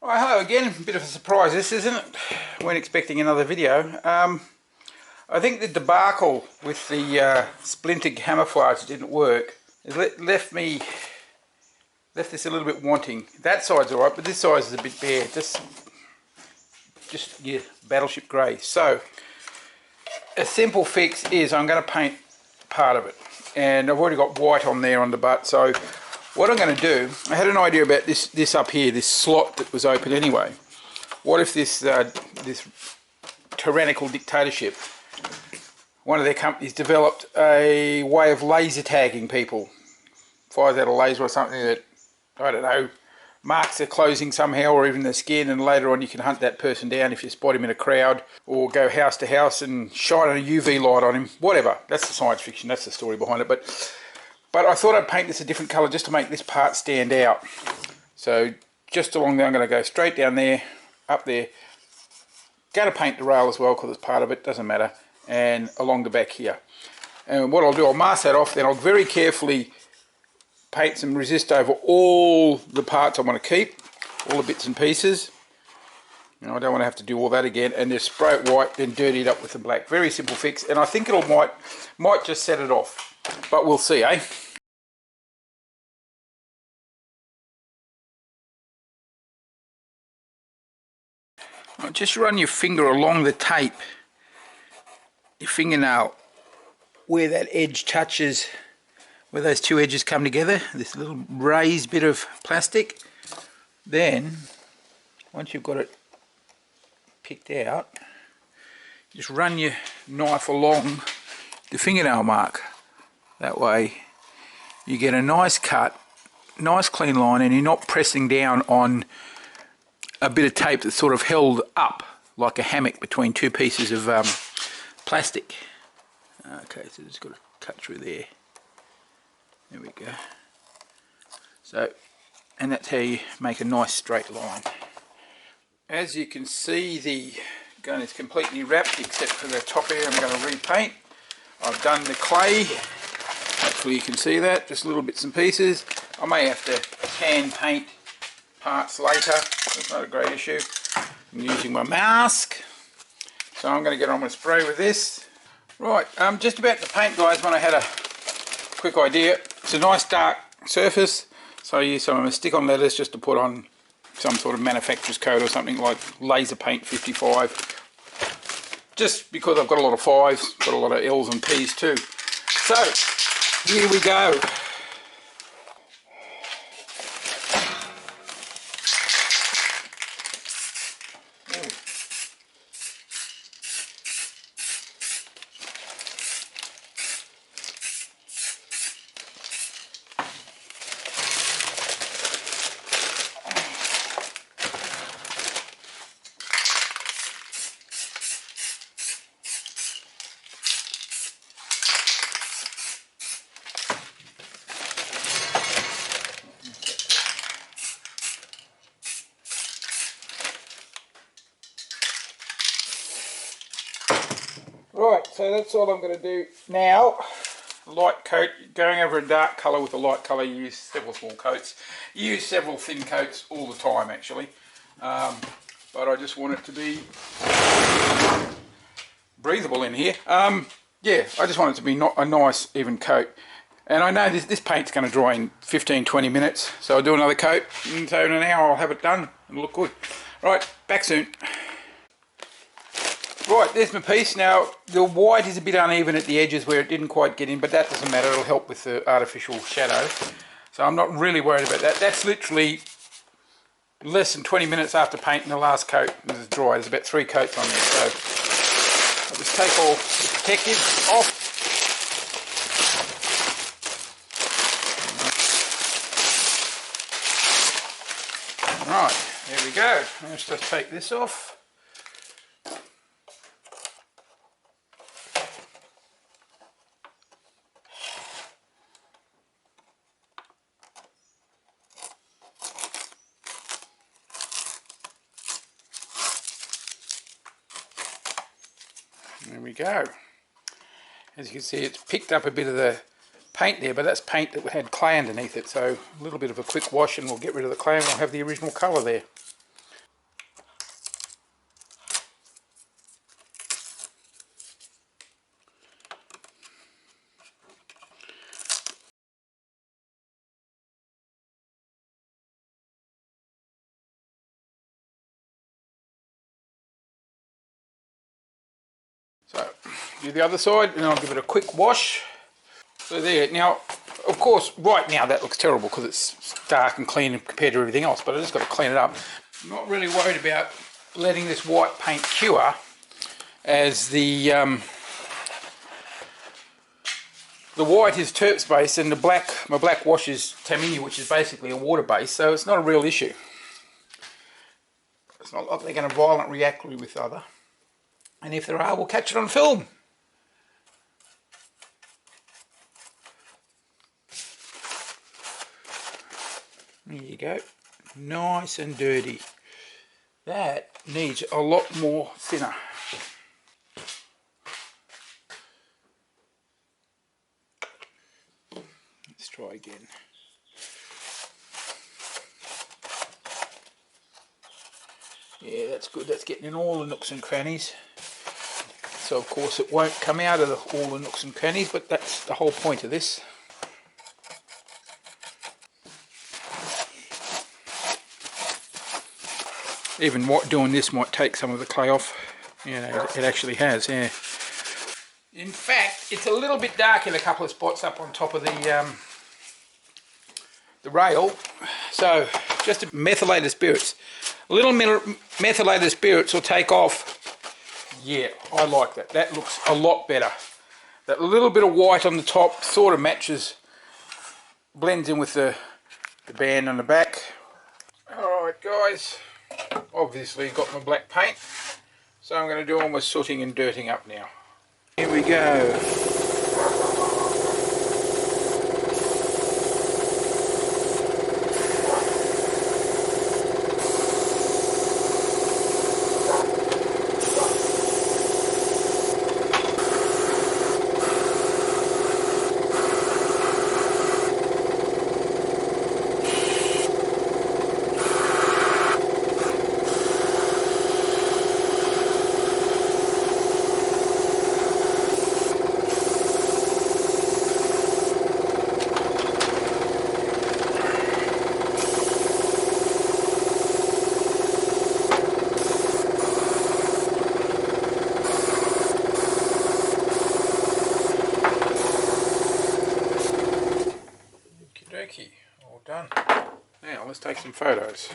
Right, hello again. A bit of a surprise this, isn't it? Weren't expecting another video. I think the debacle with the splintered camouflage didn't work. It left this a little bit wanting. That side's alright, but this side is a bit bare. Just battleship grey. So a simple fix is I'm going to paint part of it, and I've already got white on there on the butt. So what I'm going to do, I had an idea about this up here, this slot that was open anyway. What if this tyrannical dictatorship, one of their companies developed a way of laser tagging people, fires out a laser or something that, I don't know, marks their clothing somehow or even their skin, and later on you can hunt that person down if you spot him in a crowd, or go house to house and shine a UV light on him, whatever. That's the science fiction, that's the story behind it. But I thought I'd paint this a different colour just to make this part stand out. So just along there I'm going to go straight down there, up there. Going to paint the rail as well because it's part of it, doesn't matter. And along the back here. And what I'll do, I'll mask that off, then I'll very carefully paint some resist over all the parts I want to keep, all the bits and pieces. You know, I don't want to have to do all that again, and just spray it white, then dirty it up with the black. Very simple fix, and I think it might just set it off, but we'll see, eh? Just run your finger along the tape, your fingernail, where that edge touches, where those two edges come together, this little raised bit of plastic. Then, once you've got it picked out, just run your knife along the fingernail mark. That way you get a nice cut, nice clean line, and you're not pressing down on a bit of tape that's sort of held up like a hammock between two pieces of plastic. Okay, so just got to cut through there. There we go. So, and that's how you make a nice straight line. As you can see, the gun is completely wrapped except for the top area I'm going to repaint. I've done the clay. Hopefully you can see that, just little bits and pieces. I may have to hand paint parts later. It's not a great issue. I'm using my mask. So I'm going to get on with spray with this. Right, just about to paint, guys, when I had a quick idea. It's a nice dark surface, so I use some of my stick-on letters just to put on some sort of manufacturer's coat or something like Laser Paint 55. Just because I've got a lot of 5s, got a lot of L's and P's too. So, here we go. Right, so that's all I'm going to do now. Light coat, going over a dark colour with a light colour, you use several small coats. You use several thin coats all the time actually. But I just want it to be breathable in here. Yeah, I just want it to be a nice even coat. And I know this paint's going to dry in 15-20 minutes, so I'll do another coat, and so in an hour I'll have it done and look good. Right, back soon. Right, there's my piece. Now, the white is a bit uneven at the edges where it didn't quite get in, but that doesn't matter. It'll help with the artificial shadow. So I'm not really worried about that. That's literally less than 20 minutes after painting the last coat. This is dry. There's about 3 coats on there. So I'll just take all the protectives off. Right, there we go. Let's just take this off. There we go. As you can see, it's picked up a bit of the paint there, but that's paint that had clay underneath it, so a little bit of a quick wash and we'll get rid of the clay and we'll have the original colour there. So do the other side and I'll give it a quick wash. So there, now of course right now that looks terrible because it's dark and clean compared to everything else, but I just got to clean it up. I'm not really worried about letting this white paint cure, as the white is terps based and my black wash is Tamini, which is basically a water base, so it's not a real issue. It's not like they're going to violently react with other. And if there are, we'll catch it on film. There you go. Nice and dirty. That needs a lot more thinner. Let's try again. Yeah, that's good. That's getting in all the nooks and crannies. So of course it won't come out of all the nooks and crannies, but that's the whole point of this. Even doing this might take some of the clay off. You know, it actually has, yeah. In fact, it's a little bit dark in a couple of spots up on top of the rail. So, just methylated spirits. A little methylated spirits will take off. Yeah, I like that. That looks a lot better. That little bit of white on the top sort of matches, blends in with the band on the back. Alright guys, obviously got my black paint, so I'm going to do all my sooting and dirting up now. Here we go. All done. Now let's take some photos.